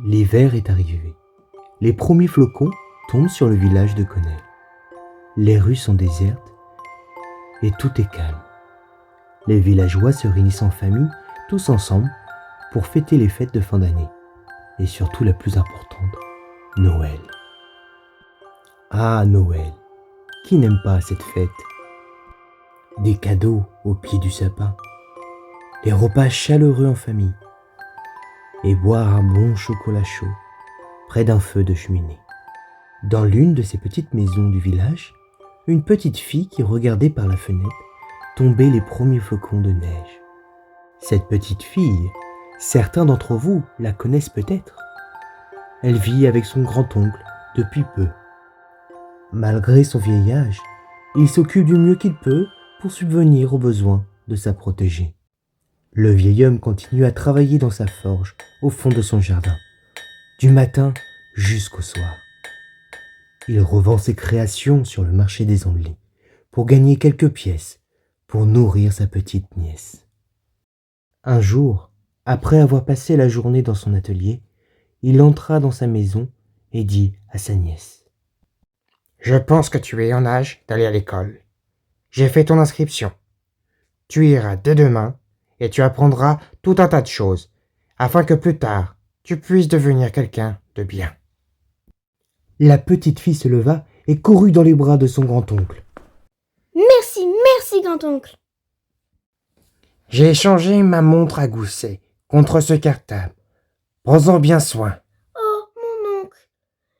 L'hiver est arrivé. Les premiers flocons tombent sur le village de Connelle. Les rues sont désertes et tout est calme. Les villageois se réunissent en famille, tous ensemble, pour fêter les fêtes de fin d'année. Et surtout la plus importante, Noël. Ah, Noël, qui n'aime pas cette fête? Des cadeaux au pied du sapin, des repas chaleureux en famille, et boire un bon chocolat chaud près d'un feu de cheminée. Dans l'une de ces petites maisons du village, une petite fille qui regardait par la fenêtre tombaient les premiers flocons de neige. Cette petite fille, certains d'entre vous la connaissent peut-être. Elle vit avec son grand-oncle depuis peu. Malgré son vieil âge, il s'occupe du mieux qu'il peut pour subvenir aux besoins de sa protégée. Le vieil homme continue à travailler dans sa forge au fond de son jardin, du matin jusqu'au soir. Il revend ses créations sur le marché des Andelys pour gagner quelques pièces pour nourrir sa petite nièce. Un jour, après avoir passé la journée dans son atelier, il entra dans sa maison et dit à sa nièce: « Je pense que tu es en âge d'aller à l'école. J'ai fait ton inscription. Tu iras dès demain et tu apprendras tout un tas de choses, afin que plus tard, tu puisses devenir quelqu'un de bien. » La petite fille se leva et courut dans les bras de son grand-oncle. « Merci, grand-oncle. » « J'ai échangé ma montre à gousset contre ce cartable. Prends-en bien soin. » »« Oh, mon oncle,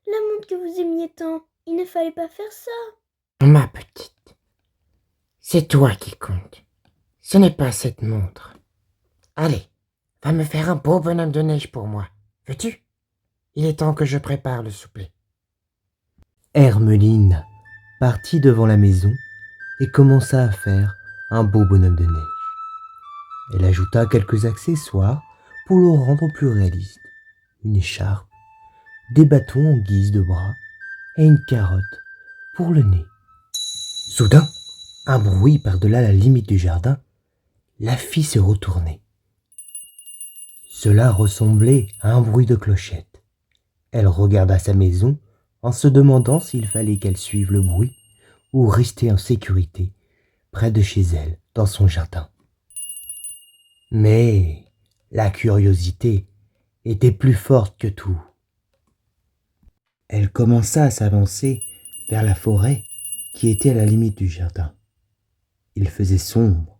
la montre que vous aimiez tant, il ne fallait pas faire ça. » »« Ma petite, c'est toi qui compte. Ce n'est pas cette montre. Allez, va me faire un beau bonhomme de neige pour moi. Veux-tu? Il est temps que je prépare le souper. » Hermeline partit devant la maison et commença à faire un beau bonhomme de neige. Elle ajouta quelques accessoires pour le rendre plus réaliste. Une écharpe, des bâtons en guise de bras et une carotte pour le nez. Soudain, un bruit par-delà la limite du jardin la fit se retourner. Cela ressemblait à un bruit de clochette. Elle regarda sa maison en se demandant s'il fallait qu'elle suive le bruit ou rester en sécurité près de chez elle, dans son jardin. Mais la curiosité était plus forte que tout. Elle commença à s'avancer vers la forêt qui était à la limite du jardin. Il faisait sombre.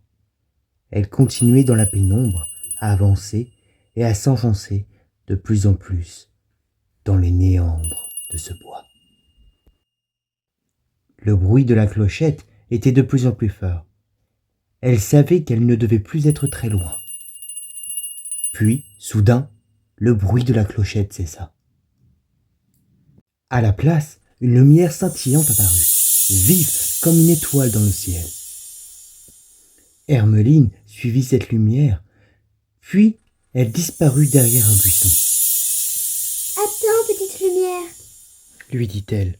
Elle continuait dans la pénombre à avancer et à s'enfoncer de plus en plus dans les méandres de ce bois. Le bruit de la clochette était de plus en plus fort. Elle savait qu'elle ne devait plus être très loin. Puis, soudain, le bruit de la clochette cessa. À la place, une lumière scintillante apparut, vive comme une étoile dans le ciel. Hermeline suivit cette lumière, puis elle disparut derrière un buisson. « Attends, petite lumière, » lui dit-elle.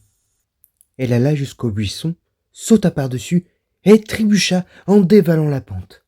Elle alla jusqu'au buisson, sauta par-dessus et trébucha en dévalant la pente.